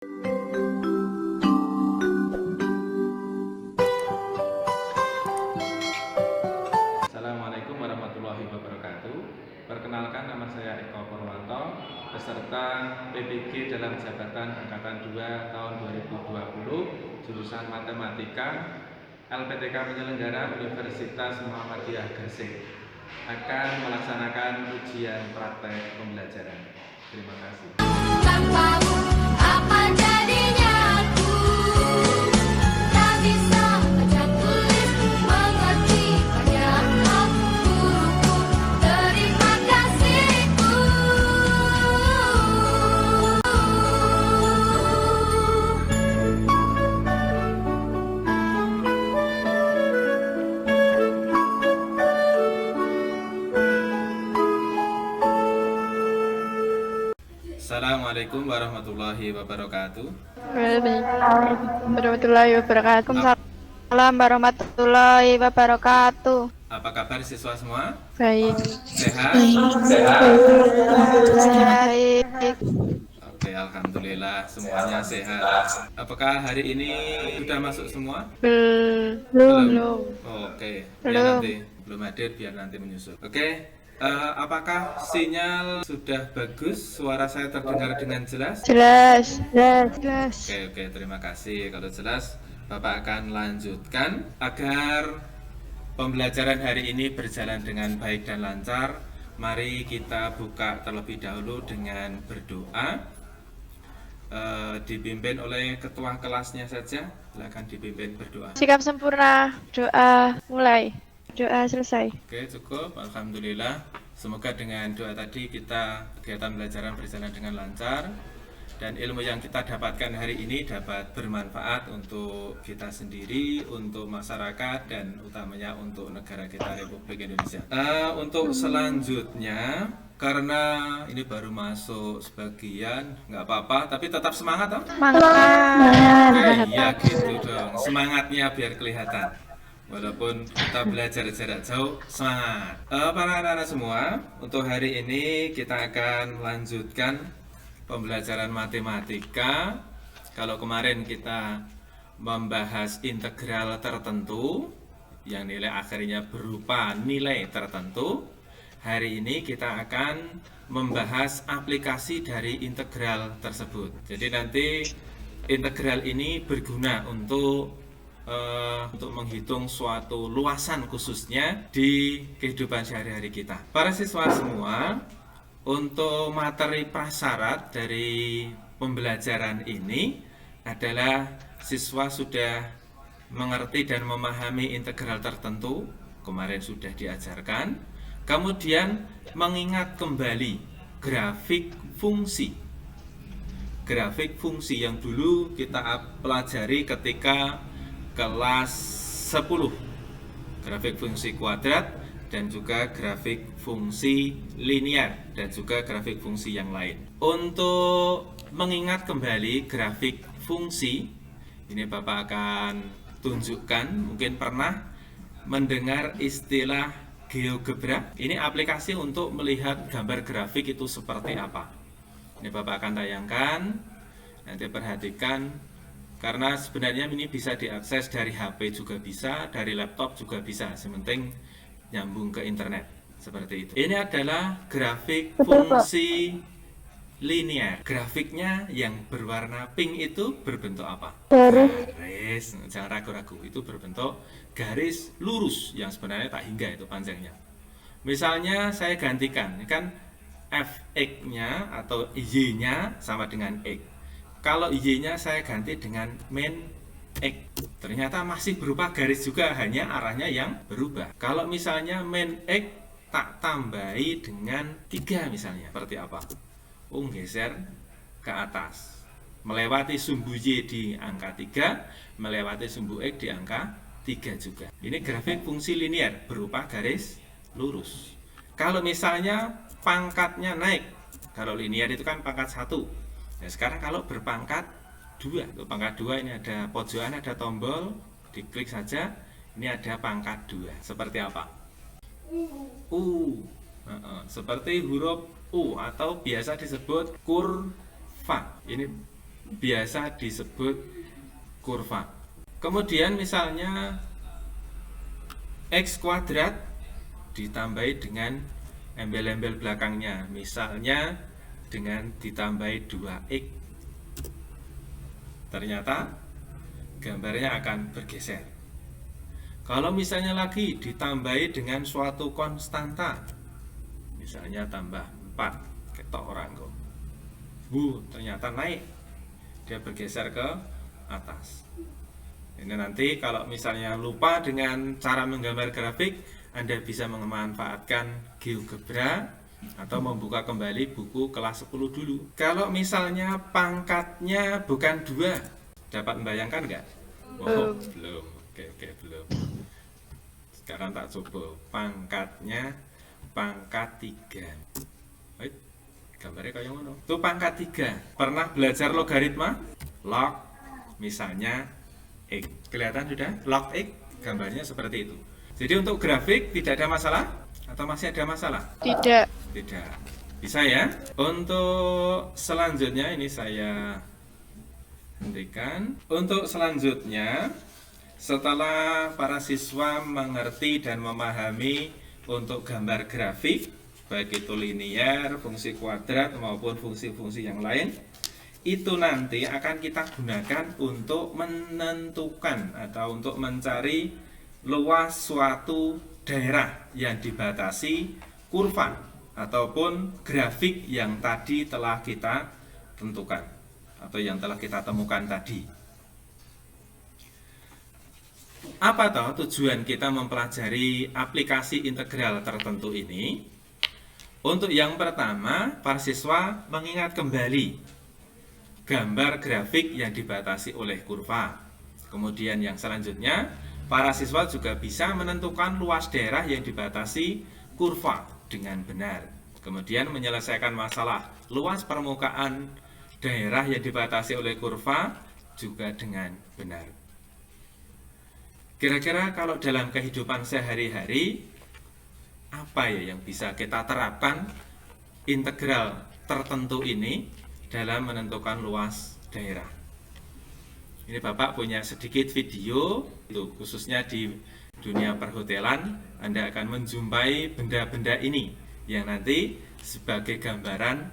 Assalamualaikum warahmatullahi wabarakatuh. Perkenalkan, nama saya Eko Purwanto, peserta PPG dalam jabatan Angkatan 2 tahun 2020, jurusan Matematika, LPTK penyelenggara Universitas Muhammadiyah Gresik, akan melaksanakan ujian praktek pembelajaran. Terima kasih. Tanpamu apa jadinya aku? Tak bisa baca tulis mengerti banyak hal. Guruku terima kasihku. Assalamualaikum warahmatullahi wabarakatuh. Waalaikumsalam warahmatullahi wabarakatuh. Waalaikumsalam warahmatullahi wabarakatuh. Apa kabar siswa semua? Baik. Sehat? Baik. Oke, alhamdulillah semuanya sehat. Apakah hari ini sudah masuk semua? Belum. Oke, biar Belum. nanti belum hadir, biar nanti menyusul. Oke, apakah sinyal sudah bagus? Suara saya terdengar dengan jelas? Jelas. Oke, terima kasih. Kalau jelas, Bapak akan lanjutkan agar pembelajaran hari ini berjalan dengan baik dan lancar. Mari kita buka terlebih dahulu dengan berdoa. Dipimpin oleh ketua kelasnya saja. Silakan dipimpin berdoa. Sikap sempurna. Doa mulai. Doa selesai. Oke, cukup. Alhamdulillah. Semoga dengan doa tadi kegiatan pembelajaran berjalan dengan lancar dan ilmu yang kita dapatkan hari ini dapat bermanfaat untuk kita sendiri, untuk masyarakat, dan utamanya untuk negara kita, Republik Indonesia. Untuk selanjutnya, karena ini baru masuk sebagian, nggak apa-apa, tapi tetap semangat, toh? Semangat. Iya gitu dong, semangatnya biar kelihatan. Walaupun kita belajar jarak jauh, semangat. Para anak-anak semua, untuk hari ini kita akan melanjutkan pembelajaran matematika. Kalau kemarin kita membahas integral tertentu, yang nilai akhirnya berupa nilai tertentu, hari ini kita akan membahas aplikasi dari integral tersebut. Jadi nanti integral ini berguna untuk menghitung suatu luasan khususnya di kehidupan sehari-hari kita. Para siswa semua, untuk materi prasyarat dari pembelajaran ini adalah siswa sudah mengerti dan memahami integral tertentu, kemarin sudah diajarkan. Kemudian mengingat kembali grafik fungsi. Grafik fungsi yang dulu kita pelajari ketika kelas 10, grafik fungsi kuadrat dan juga grafik fungsi linear dan juga grafik fungsi yang lain. Untuk mengingat kembali grafik fungsi, ini Bapak akan tunjukkan, mungkin pernah mendengar istilah GeoGebra. Ini aplikasi untuk melihat gambar grafik itu seperti apa. Ini Bapak akan tayangkan, nanti perhatikan. Karena sebenarnya ini bisa diakses dari HP juga bisa, dari laptop juga bisa, sementing nyambung ke internet, seperti itu. Ini adalah grafik fungsi linear. Grafiknya yang berwarna pink itu berbentuk apa? Garis, jangan ragu-ragu, itu berbentuk garis lurus yang sebenarnya tak hingga itu panjangnya. Misalnya saya gantikan, ini kan fx-nya atau y-nya sama dengan x. Kalau y-nya saya ganti dengan min x, ternyata masih berupa garis juga, hanya arahnya yang berubah. Kalau misalnya min x tak tambahi dengan 3 misalnya, seperti apa? Geser ke atas, melewati sumbu y di angka 3, melewati sumbu x di angka 3 juga. Ini grafik fungsi linear berupa garis lurus. Kalau misalnya pangkatnya naik, kalau linear itu kan pangkat 1. Nah, sekarang kalau berpangkat 2, pangkat 2 ini ada pojokan, ada tombol, diklik saja, ini ada pangkat 2. Seperti apa? Seperti huruf U atau biasa disebut kurva. Ini biasa disebut kurva. Kemudian misalnya X kuadrat ditambahi dengan embel-embel belakangnya, misalnya dengan ditambahi 2X, ternyata gambarnya akan bergeser. Kalau misalnya lagi ditambahi dengan suatu konstanta, misalnya tambah 4, ketok orang kok, ternyata naik, dia bergeser ke atas. Ini nanti kalau misalnya lupa dengan cara menggambar grafik, Anda bisa memanfaatkan GeoGebra atau membuka kembali buku kelas 10 dulu. Kalau misalnya pangkatnya bukan 2, dapat membayangkan nggak? Oh, belum. Oke, belum. Sekarang tak coba. Pangkatnya pangkat 3. Gambarnya kayak mana? Itu pangkat 3. Pernah belajar logaritma? Log, misalnya X. Kelihatan sudah? Log X, gambarnya seperti itu. Jadi untuk grafik tidak ada masalah? Atau masih ada masalah? Tidak. Tidak. Bisa ya? Untuk selanjutnya ini saya hentikan. Untuk selanjutnya, setelah para siswa mengerti dan memahami untuk gambar grafik, baik itu linear, fungsi kuadrat maupun fungsi-fungsi yang lain, itu nanti akan kita gunakan untuk menentukan atau untuk mencari luas suatu daerah yang dibatasi kurva ataupun grafik yang tadi telah kita tentukan atau yang telah kita temukan tadi. Apa toh tujuan kita mempelajari aplikasi integral tertentu ini? Untuk yang pertama, para siswa mengingat kembali gambar grafik yang dibatasi oleh kurva. Kemudian yang selanjutnya, para siswa juga bisa menentukan luas daerah yang dibatasi kurva dengan benar. Kemudian menyelesaikan masalah luas permukaan daerah yang dibatasi oleh kurva juga dengan benar. Kira-kira kalau dalam kehidupan sehari-hari, apa ya yang bisa kita terapkan integral tertentu ini dalam menentukan luas daerah? Ini Bapak punya sedikit video, itu khususnya di dunia perhotelan, Anda akan menjumpai benda-benda ini yang nanti sebagai gambaran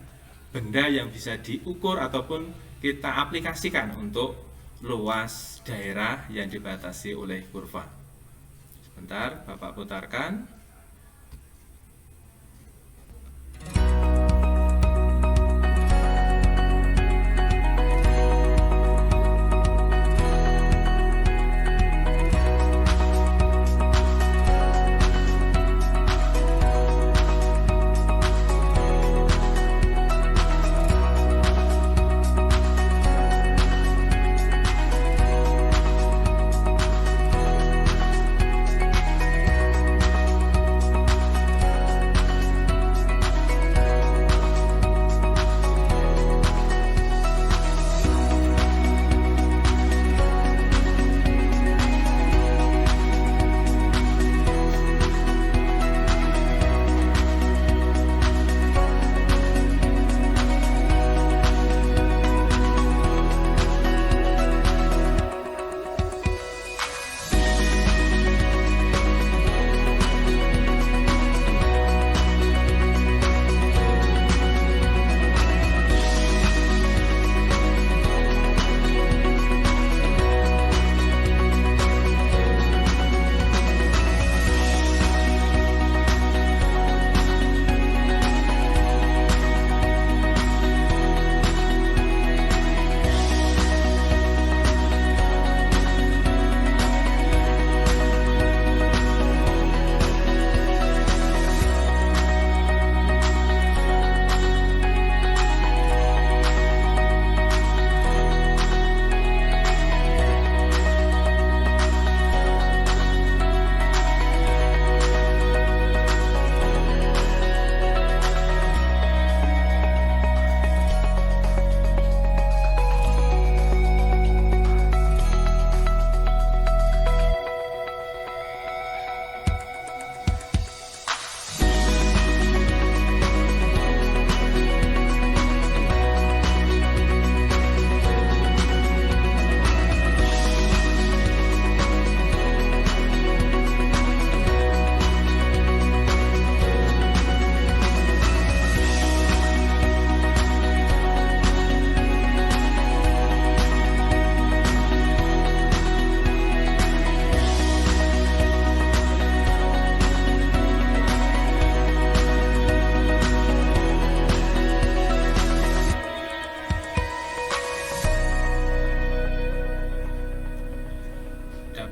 benda yang bisa diukur ataupun kita aplikasikan untuk luas daerah yang dibatasi oleh kurva. Sebentar, Bapak putarkan.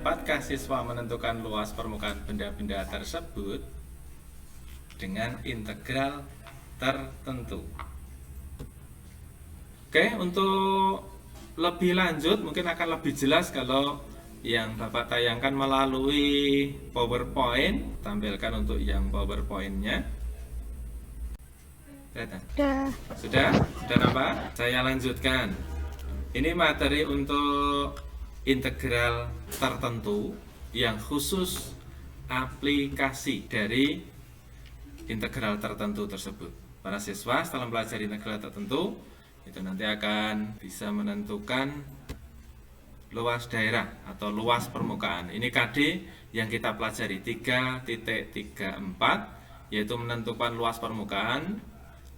dapatkah siswa menentukan luas permukaan benda-benda tersebut dengan integral tertentu? Oke, untuk lebih lanjut mungkin akan lebih jelas kalau yang Bapak tayangkan melalui PowerPoint. Tampilkan untuk yang PowerPoint-nya. Udah. Sudah nampak? Saya lanjutkan. Ini materi untuk integral tertentu yang khusus aplikasi dari integral tertentu tersebut. Para siswa setelah mempelajari integral tertentu, itu nanti akan bisa menentukan luas daerah atau luas permukaan. Ini KD yang kita pelajari 3.34, yaitu menentukan luas permukaan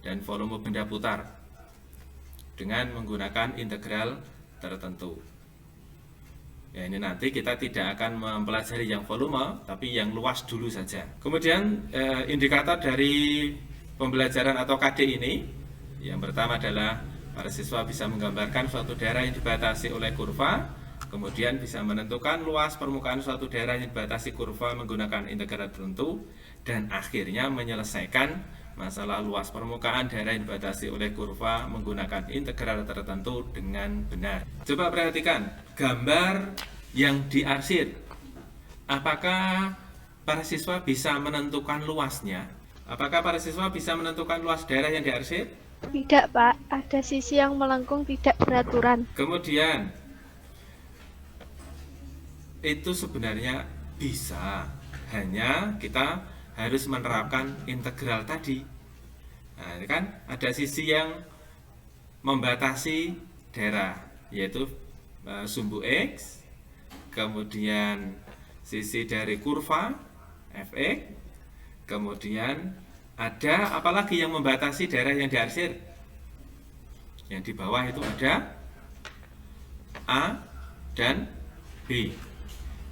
dan volume benda putar dengan menggunakan integral tertentu. Ya, ini nanti kita tidak akan mempelajari yang volume, tapi yang luas dulu saja. Kemudian indikator dari pembelajaran atau KD ini, yang pertama adalah para siswa bisa menggambarkan suatu daerah yang dibatasi oleh kurva, kemudian bisa menentukan luas permukaan suatu daerah yang dibatasi kurva menggunakan integral tertentu, dan akhirnya menyelesaikan masalah luas permukaan daerah yang dibatasi oleh kurva menggunakan integral tertentu dengan benar. Coba perhatikan gambar yang diarsir. Apakah para siswa bisa menentukan luasnya? Apakah para siswa bisa menentukan luas daerah yang diarsir? Tidak, Pak. Ada sisi yang melengkung tidak beraturan. Kemudian itu sebenarnya bisa, hanya kita harus menerapkan integral tadi. Nah, ini kan ada sisi yang membatasi daerah, yaitu sumbu X, kemudian sisi dari kurva Fx, kemudian ada apalagi yang membatasi daerah yang diarsir. Yang di bawah itu ada A dan B.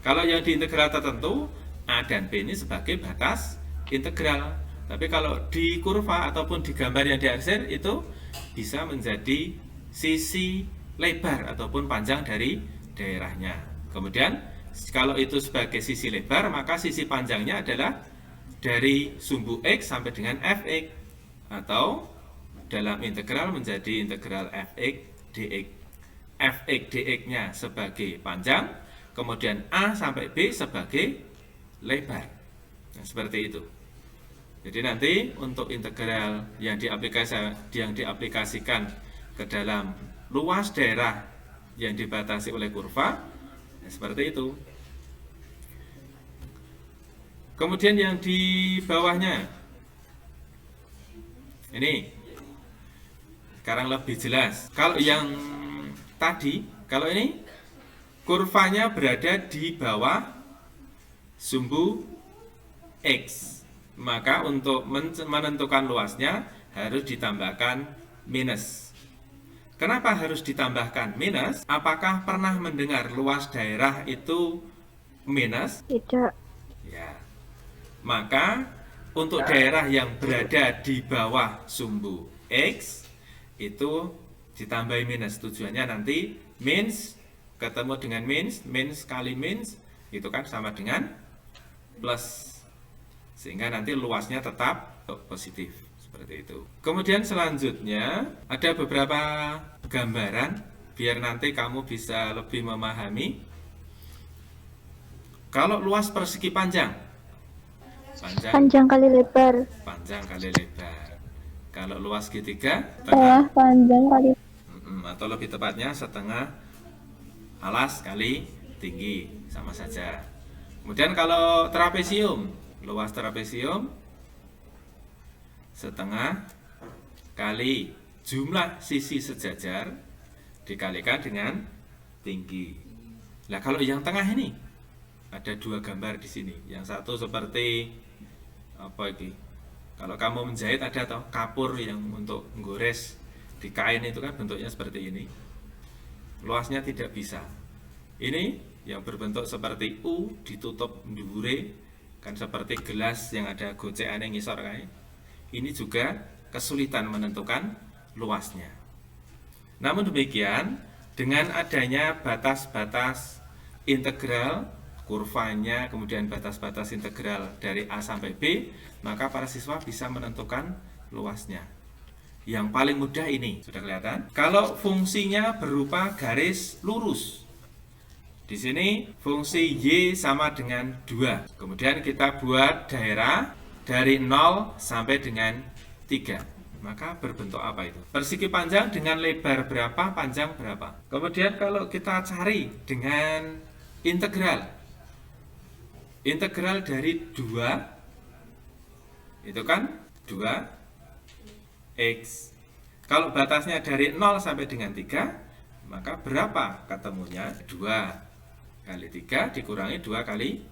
Kalau yang di integral tertentu, A dan B ini sebagai batas integral. Tapi kalau di kurva ataupun di gambar yang diarsir itu bisa menjadi sisi lebar ataupun panjang dari daerahnya. Kemudian kalau itu sebagai sisi lebar, maka sisi panjangnya adalah dari sumbu X sampai dengan Fx, atau dalam integral menjadi integral Fx dx. Fx dx-nya sebagai panjang, kemudian A sampai B sebagai lebar. Nah, seperti itu. Jadi nanti untuk integral yang diaplikasikan ke dalam luas daerah yang dibatasi oleh kurva, ya seperti itu. Kemudian yang di bawahnya ini sekarang lebih jelas. Kalau yang tadi, kalau ini kurvanya berada di bawah sumbu X, maka untuk menentukan luasnya harus ditambahkan minus. Kenapa harus ditambahkan minus? Apakah pernah mendengar luas daerah itu minus? Tidak. Ya. Maka untuk daerah yang berada di bawah sumbu X itu ditambahi minus. Tujuannya nanti minus ketemu dengan minus, minus kali minus itu kan sama dengan plus, sehingga nanti luasnya tetap positif seperti itu. Kemudian selanjutnya ada beberapa gambaran biar nanti kamu bisa lebih memahami. Kalau luas persegi panjang Panjang kali lebar. panjang kali lebar. Kalau luas segitiga Panjang kali. atau lebih tepatnya setengah alas kali tinggi, sama saja. Kemudian kalau trapesium, luas trapesium setengah kali jumlah sisi sejajar dikalikan dengan tinggi. Nah, kalau yang tengah ini ada dua gambar di sini. Yang satu seperti apa ini? Kalau kamu menjahit ada toh kapur yang untuk menggores di kain itu kan bentuknya seperti ini. Luasnya tidak bisa. Ini yang berbentuk seperti U ditutup ndhuwure kan seperti gelas yang ada gocekan yang ngisor kae. Ini juga kesulitan menentukan luasnya. Namun demikian, dengan adanya batas-batas integral kurvanya, kemudian batas-batas integral dari A sampai B, maka para siswa bisa menentukan luasnya. Yang paling mudah ini, sudah kelihatan? Kalau fungsinya berupa garis lurus, di sini fungsi Y sama dengan 2. Kemudian kita buat daerah dari 0 sampai dengan 3. Maka berbentuk apa itu? Persegi panjang dengan lebar berapa, panjang berapa. Kemudian kalau kita cari dengan integral. Integral dari 2 itu kan 2x. Kalau batasnya dari 0 sampai dengan 3, maka berapa ketemunya? 2 kali 3 dikurangi 2 kali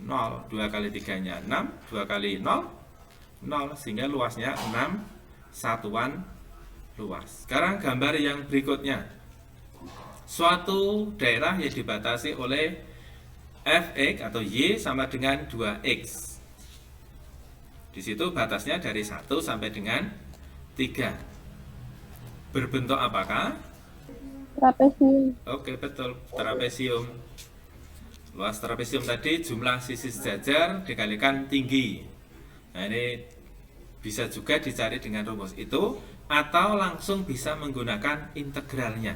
0. 2 kali 3-nya 6, 2 kali 0, 0. Sehingga luasnya 6 satuan luas. Sekarang gambar yang berikutnya. Suatu daerah yang dibatasi oleh fx atau y sama dengan 2x. Di situ batasnya dari 1 sampai dengan 3. Berbentuk apakah? Trapesium. Oke, betul, trapesium. Luas trapesium tadi jumlah sisi sejajar dikalikan tinggi. Nah, ini bisa juga dicari dengan rumus itu, atau langsung bisa menggunakan integralnya.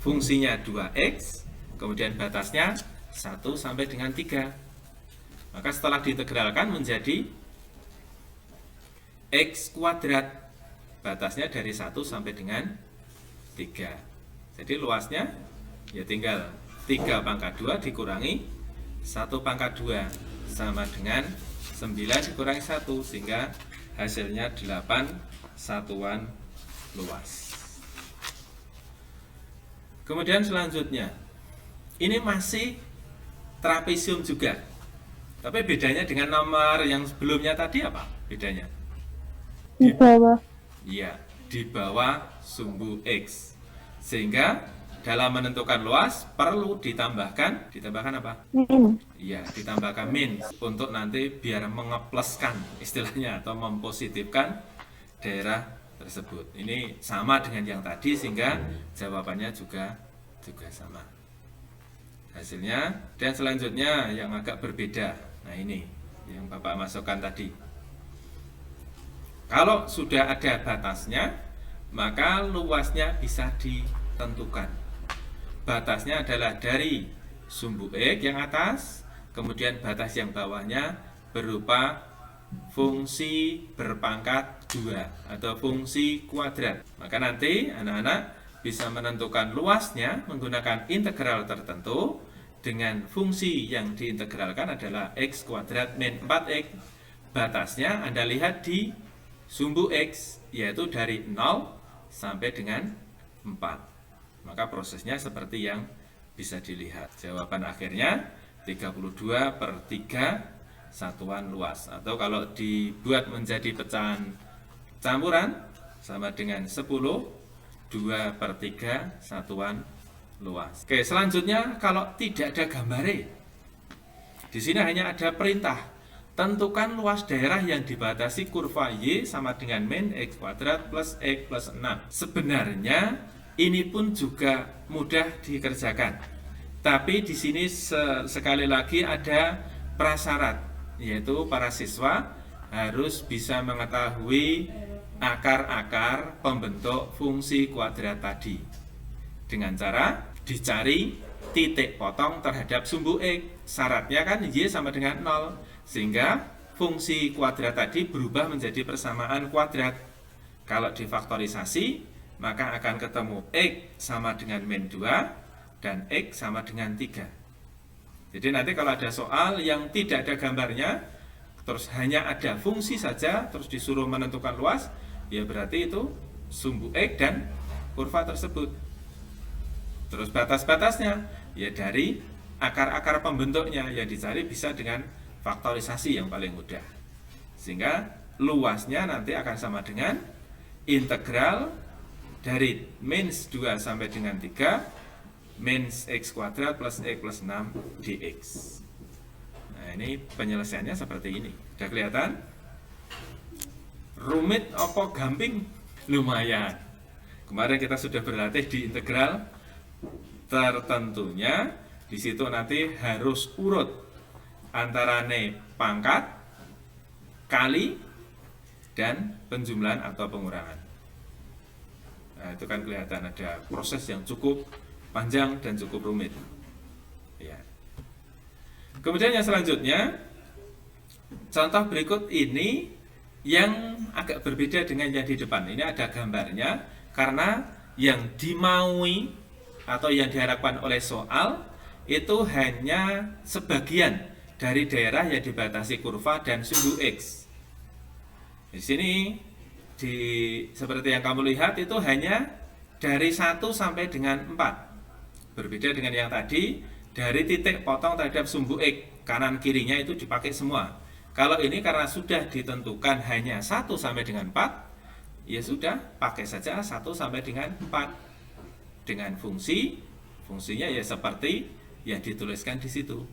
Fungsinya 2x, kemudian batasnya 1 sampai dengan 3. Maka setelah diintegralkan menjadi x kuadrat. Batasnya dari 1 sampai dengan 3. Jadi luasnya ya tinggal 3 pangkat 2 dikurangi 1 pangkat 2 sama dengan 9 dikurangi 1, sehingga hasilnya 8 satuan luas. Kemudian selanjutnya, ini masih trapesium juga. Tapi bedanya dengan nomor yang sebelumnya tadi apa bedanya? Di bawah. Iya, di bawah sumbu X. Sehingga dalam menentukan luas perlu ditambahkan apa? Min. Iya, ditambahkan min untuk nanti biar mengepluskan istilahnya atau mempositifkan daerah tersebut. Ini sama dengan yang tadi sehingga jawabannya juga sama. Hasilnya, dan selanjutnya yang agak berbeda. Nah, ini yang Bapak masukkan tadi. Kalau sudah ada batasnya, maka luasnya bisa ditentukan. Batasnya adalah dari sumbu X yang atas, kemudian batas yang bawahnya berupa fungsi berpangkat 2 atau fungsi kuadrat. Maka nanti anak-anak bisa menentukan luasnya menggunakan integral tertentu dengan fungsi yang diintegralkan adalah x kuadrat min 4x. Batasnya Anda lihat di sumbu X, yaitu dari 0 sampai dengan 4. Maka prosesnya seperti yang bisa dilihat. Jawaban akhirnya 32/3 satuan luas. Atau kalau dibuat menjadi pecahan campuran sama dengan 10, 2/3 satuan luas. Oke, selanjutnya kalau tidak ada gambare. Di sini hanya ada perintah. Tentukan luas daerah yang dibatasi kurva Y sama dengan min X kuadrat plus X plus 6. Sebenarnya ini pun juga mudah dikerjakan. Tapi di sini sekali lagi ada prasyarat, yaitu para siswa harus bisa mengetahui akar-akar pembentuk fungsi kuadrat tadi. Dengan cara dicari titik potong terhadap sumbu X. Syaratnya kan Y sama dengan 0. Sehingga fungsi kuadrat tadi berubah menjadi persamaan kuadrat. Kalau difaktorisasi, maka akan ketemu X sama dengan min 2 dan X sama dengan 3. Jadi nanti kalau ada soal yang tidak ada gambarnya, terus hanya ada fungsi saja, terus disuruh menentukan luas, ya berarti itu sumbu X dan kurva tersebut. Terus batas-batasnya, ya dari akar-akar pembentuknya, yang dicari bisa dengan faktorisasi yang paling mudah. Sehingga luasnya nanti akan sama dengan integral dari min 2 sampai dengan 3 min x kuadrat plus x plus 6 dx. Nah, ini penyelesaiannya seperti ini. Sudah kelihatan? Rumit apa gamping? Lumayan. Kemarin kita sudah berlatih di integral. Tertentunya Di situ nanti harus urut antarane pangkat, kali, dan penjumlahan atau pengurangan. Nah, itu kan kelihatan ada proses yang cukup panjang dan cukup rumit. Ya. Kemudian yang selanjutnya, contoh berikut ini yang agak berbeda dengan yang di depan. Ini ada gambarnya karena yang dimaui atau yang diharapkan oleh soal itu hanya sebagian dari daerah yang dibatasi kurva dan sumbu X. Di sini seperti yang kamu lihat itu hanya dari 1 sampai dengan 4. Berbeda dengan yang tadi, dari titik potong terhadap sumbu X, kanan kirinya itu dipakai semua. Kalau ini karena sudah ditentukan hanya 1 sampai dengan 4, ya sudah, pakai saja 1 sampai dengan 4. Dengan fungsinya ya seperti yang dituliskan di situ,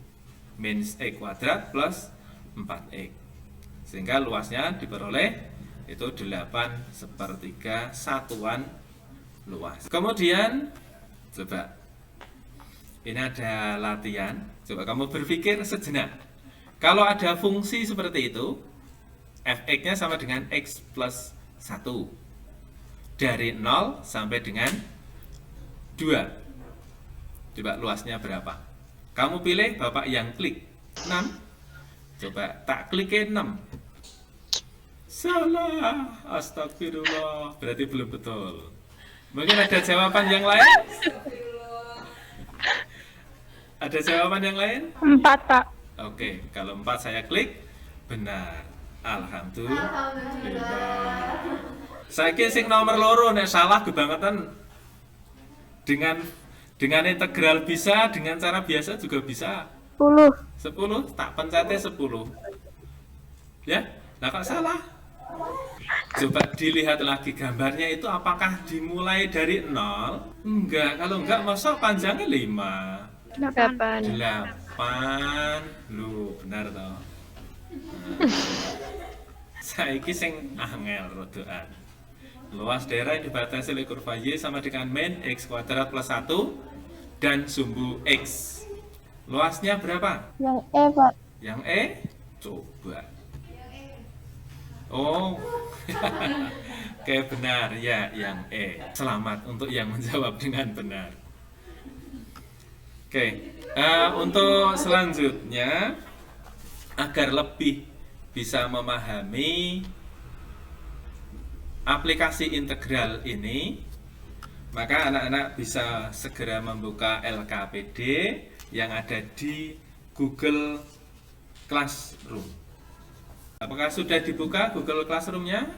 min X kuadrat plus 4X. Sehingga luasnya diperoleh itu 8/3 satuan luas. Kemudian coba ini ada latihan. Coba kamu berpikir sejenak. Kalau ada fungsi seperti itu, fx-nya sama dengan x plus 1. Dari 0 sampai dengan 2. Coba luasnya berapa? Kamu pilih, Bapak yang klik 6. Coba tak klikin 6. Salah, astagfirullah, berarti belum betul. Mungkin ada jawaban yang lain? Ada jawaban yang lain? 4, Pak. Oke, kalau 4 saya klik, benar. Alhamdulillah. Saiki sing nomor loro nek salah kebangetan dengan integral bisa, dengan cara biasa juga bisa. 10. 10, tak pencetnya 10. Ya, nah kok salah? Coba dilihat lagi gambarnya itu apakah dimulai dari 0? Enggak, kalau enggak masa panjangnya 5. 8. 8. Loh, benar toh. Saiki sing angel rodoan. Luas daerah yang dibatasi oleh kurva Y sama dengan min X kuadrat plus 1 dan sumbu X. Luasnya berapa? Yang E, Pak. Yang E? Coba. Oh. Oke, benar ya, yang E. Selamat untuk yang menjawab dengan benar. Oke, untuk selanjutnya agar lebih bisa memahami aplikasi integral ini, maka anak-anak bisa segera membuka LKPD yang ada di Google Classroom. Apakah sudah dibuka Google Classroom-nya?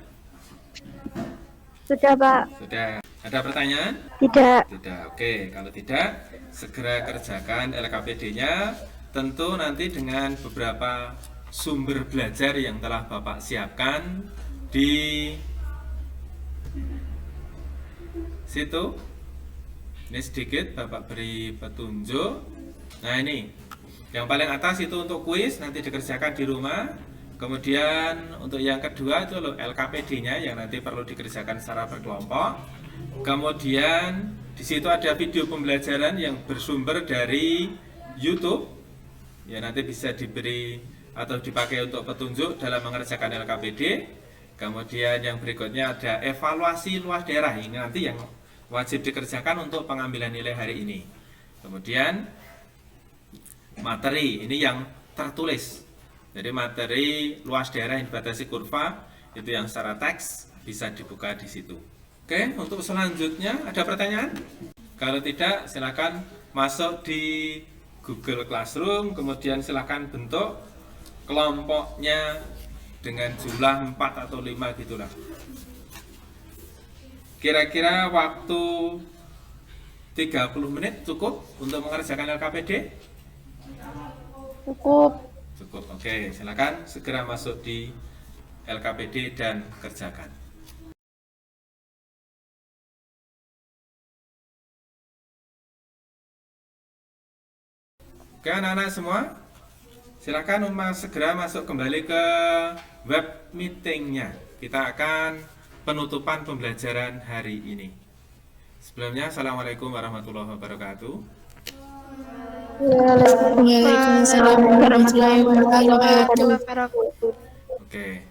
Sudah, Pak. Sudah. Ada pertanyaan? Tidak. Tidak. Oke, kalau tidak, segera kerjakan LKPD-nya. Tentu nanti dengan beberapa sumber belajar yang telah Bapak siapkan di situ. Ini sedikit Bapak beri petunjuk. Nah, ini yang paling atas itu untuk kuis, nanti dikerjakan di rumah. Kemudian untuk yang kedua itu loh LKPD-nya yang nanti perlu dikerjakan secara berkelompok. Kemudian di situ ada video pembelajaran yang bersumber dari YouTube. Ya, nanti bisa diberi atau dipakai untuk petunjuk dalam mengerjakan LKPD. Kemudian yang berikutnya ada evaluasi luas daerah. Ini nanti yang wajib dikerjakan untuk pengambilan nilai hari ini. Kemudian materi, ini yang tertulis. Jadi materi luas daerah yang dibatasi kurva itu yang secara teks bisa dibuka di situ. Oke, untuk selanjutnya ada pertanyaan? Kalau tidak, silakan masuk di Google Classroom, kemudian silakan bentuk kelompoknya dengan jumlah 4 atau 5 gitulah. Kira-kira waktu 30 menit cukup untuk mengerjakan LKPD? Cukup. Cukup. Oke, silakan segera masuk di LKPD dan kerjakan. Oke, anak-anak semua, silakan segera masuk kembali ke web meetingnya. Kita akan penutupan pembelajaran hari ini. Sebelumnya, assalamualaikum warahmatullahi wabarakatuh. Waalaikumsalam warahmatullahi wabarakatuh. Oke,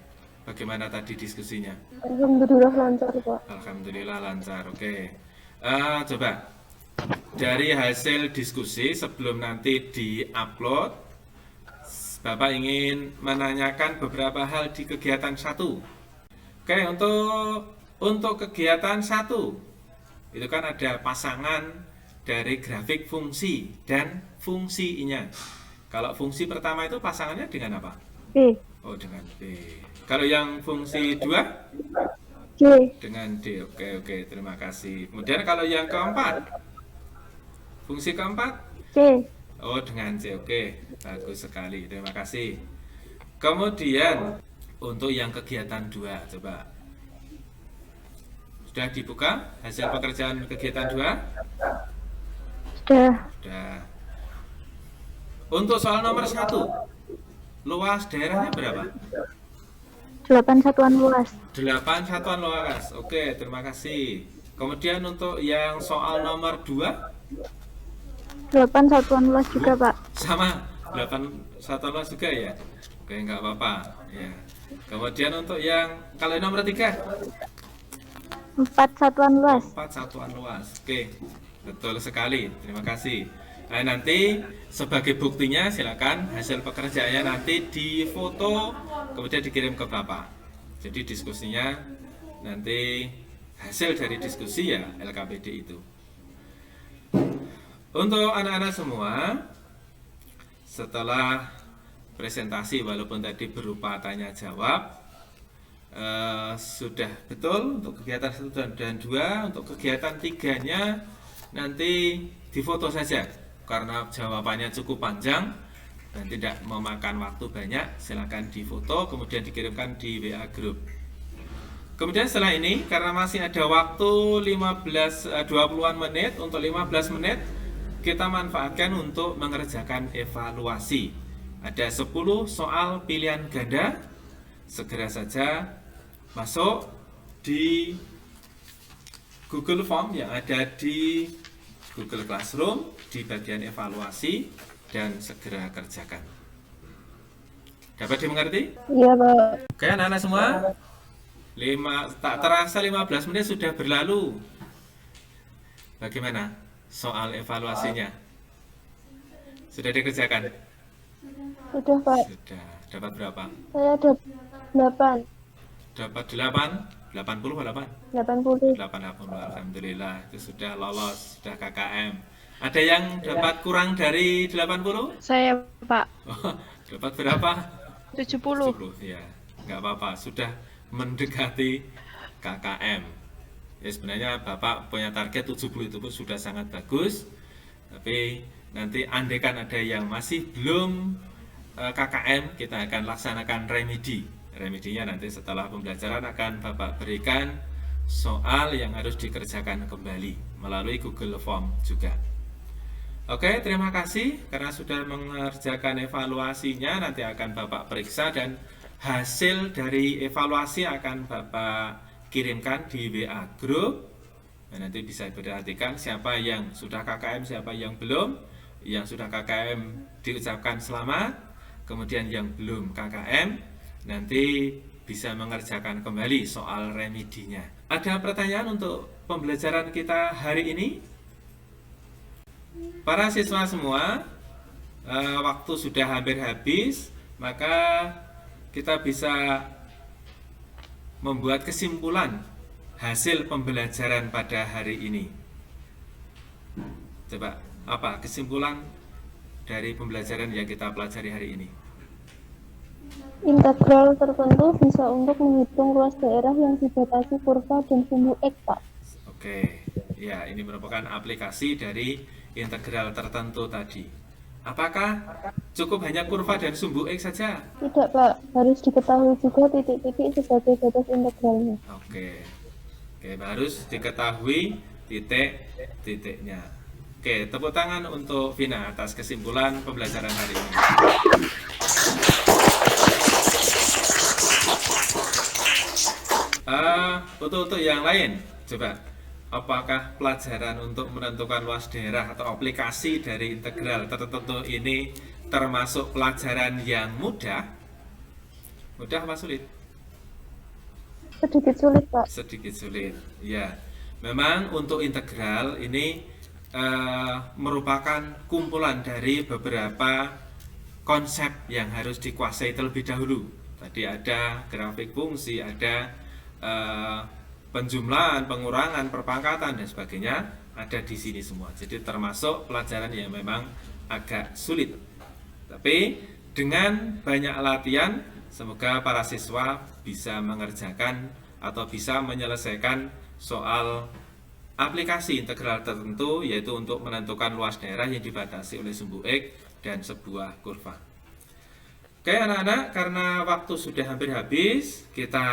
bagaimana tadi diskusinya? Alhamdulillah lancar, Pak. Alhamdulillah lancar. Oke. Coba dari hasil diskusi sebelum nanti di-upload, Bapak ingin menanyakan beberapa hal di kegiatan 1. Oke, untuk kegiatan 1 itu kan ada pasangan dari grafik fungsi dan fungsi-nya. Kalau fungsi pertama itu pasangannya dengan apa? B. Oh, dengan B. Kalau yang fungsi 2? C. Dengan D. Oke, terima kasih. Kemudian kalau yang keempat, fungsi keempat? C. Oh, dengan C. Oke, bagus sekali. Terima kasih. Kemudian untuk yang kegiatan 2, coba. Sudah dibuka hasil pekerjaan kegiatan 2? Sudah. Sudah. Untuk soal nomor 1, luas daerahnya berapa? 8 satuan luas. 8 satuan luas. Oke, terima kasih. Kemudian untuk yang soal nomor 2, 8 satuan luas juga, Pak. sama 8 satuan luas juga ya. Oke, nggak apa-apa ya. Kemudian untuk yang kalau nomor 3, 4 satuan luas. 4 satuan luas. Oke, betul sekali. Terima kasih. Nah, nanti sebagai buktinya silakan hasil pekerjaannya nanti difoto kemudian dikirim ke Bapak. Jadi diskusinya nanti hasil dari diskusi ya LKPD itu. Untuk anak-anak semua, setelah presentasi walaupun tadi berupa tanya jawab, sudah betul untuk kegiatan 1 dan 2. Untuk kegiatan 3-nya nanti difoto saja karena jawabannya cukup panjang dan tidak memakan waktu banyak. Silakan difoto kemudian dikirimkan di WA group. Kemudian setelah ini karena masih ada waktu 20-an menit, untuk 15 menit kita manfaatkan untuk mengerjakan evaluasi. Ada 10 soal pilihan ganda. Segera saja masuk di Google Form yang ada di Google Classroom di bagian evaluasi dan segera kerjakan. Dapat dimengerti? Iya, Pak. Oke, anak-anak semua. Tak terasa 15 menit sudah berlalu. Bagaimana soal evaluasinya? Sudah dikerjakan? Sudah, Pak. Sudah. Dapat berapa? Saya ada 8. Dapat 8? 80 atau 8? 80. 80, alhamdulillah. Itu sudah lolos, sudah KKM. Ada yang dapat kurang dari 80? Saya, Pak. Oh, dapat berapa? 70. 70, ya. Nggak apa-apa, sudah mendekati KKM. Ya sebenarnya Bapak punya target 70 itu pun sudah sangat bagus. Tapi nanti andaikan ada yang masih belum KKM, kita akan laksanakan remedi. Remedinya nanti setelah pembelajaran akan Bapak berikan soal yang harus dikerjakan kembali melalui Google Form juga. Oke, terima kasih karena sudah mengerjakan evaluasinya. Nanti akan Bapak periksa dan hasil dari evaluasi akan Bapak kirimkan di WA group. Nah, nanti bisa diperhatikan siapa yang sudah KKM, siapa yang belum. Yang sudah KKM diucapkan selamat. Kemudian yang belum KKM nanti bisa mengerjakan kembali soal remedinya. Ada pertanyaan untuk pembelajaran kita hari ini? Para siswa semua, waktu sudah hampir habis, maka kita bisa membuat kesimpulan hasil pembelajaran pada hari ini. Coba, apa kesimpulan dari pembelajaran yang kita pelajari hari ini? Integral tertentu bisa untuk menghitung luas daerah yang dibatasi kurva dan sumbu X, Pak. Oke, ya ini merupakan aplikasi dari integral tertentu tadi. Apakah cukup hanya kurva dan sumbu X saja? Tidak, Pak. Harus diketahui juga titik-titik sebagai batas integralnya. Oke, harus diketahui titik-titiknya. Oke, tepuk tangan untuk Vina atas kesimpulan pembelajaran hari ini. Untuk yang lain, coba apakah pelajaran untuk menentukan luas daerah atau aplikasi dari integral tertentu ini termasuk pelajaran yang mudah? Mudah apa sulit? Sedikit sulit, Pak. Sedikit sulit, ya. Memang untuk integral ini merupakan kumpulan dari beberapa konsep yang harus dikuasai terlebih dahulu. Tadi ada grafik fungsi, ada penjumlahan, pengurangan, perpangkatan dan sebagainya ada di sini semua. Jadi termasuk pelajaran yang memang agak sulit. Tapi dengan banyak latihan, semoga para siswa bisa mengerjakan atau bisa menyelesaikan soal aplikasi integral tertentu, yaitu untuk menentukan luas daerah yang dibatasi oleh sumbu X dan sebuah kurva. Oke anak-anak, karena waktu sudah hampir habis, kita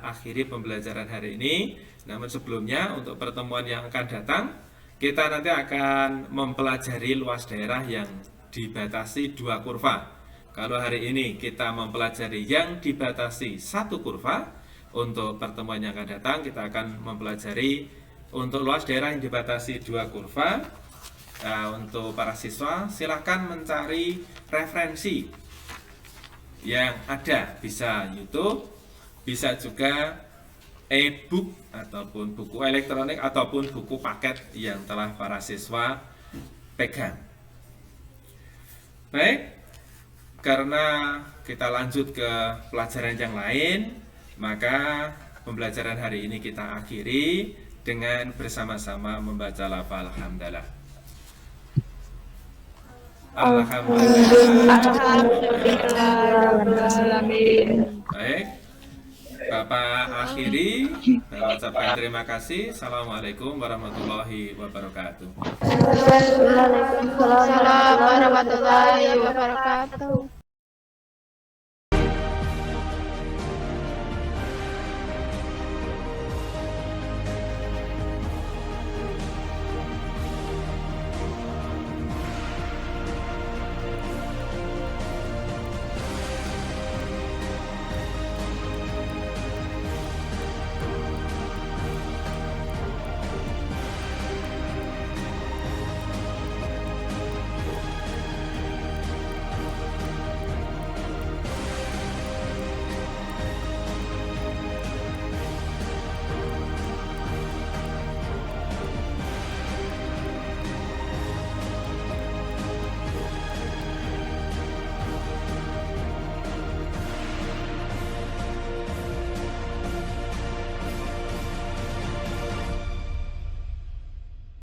akhiri pembelajaran hari ini. Namun sebelumnya, untuk pertemuan yang akan datang, kita nanti akan mempelajari luas daerah yang dibatasi dua kurva. Kalau hari ini kita mempelajari yang dibatasi satu kurva, untuk pertemuan yang akan datang kita akan mempelajari untuk luas daerah yang dibatasi dua kurva. Nah, untuk para siswa silakan mencari referensi yang ada, bisa YouTube, bisa juga e-book ataupun buku elektronik ataupun buku paket yang telah para siswa pegang. Baik, karena kita lanjut ke pelajaran yang lain, maka pembelajaran hari ini kita akhiri dengan bersama-sama membaca lafal hamdalah. Alhamdulillahirrahmanirrahim. Baik, Bapak akhiri, Bapak ucapkan terima kasih. Assalamualaikum warahmatullahi wabarakatuh. Waalaikumsalam Assalamualaikum warahmatullahi wabarakatuh.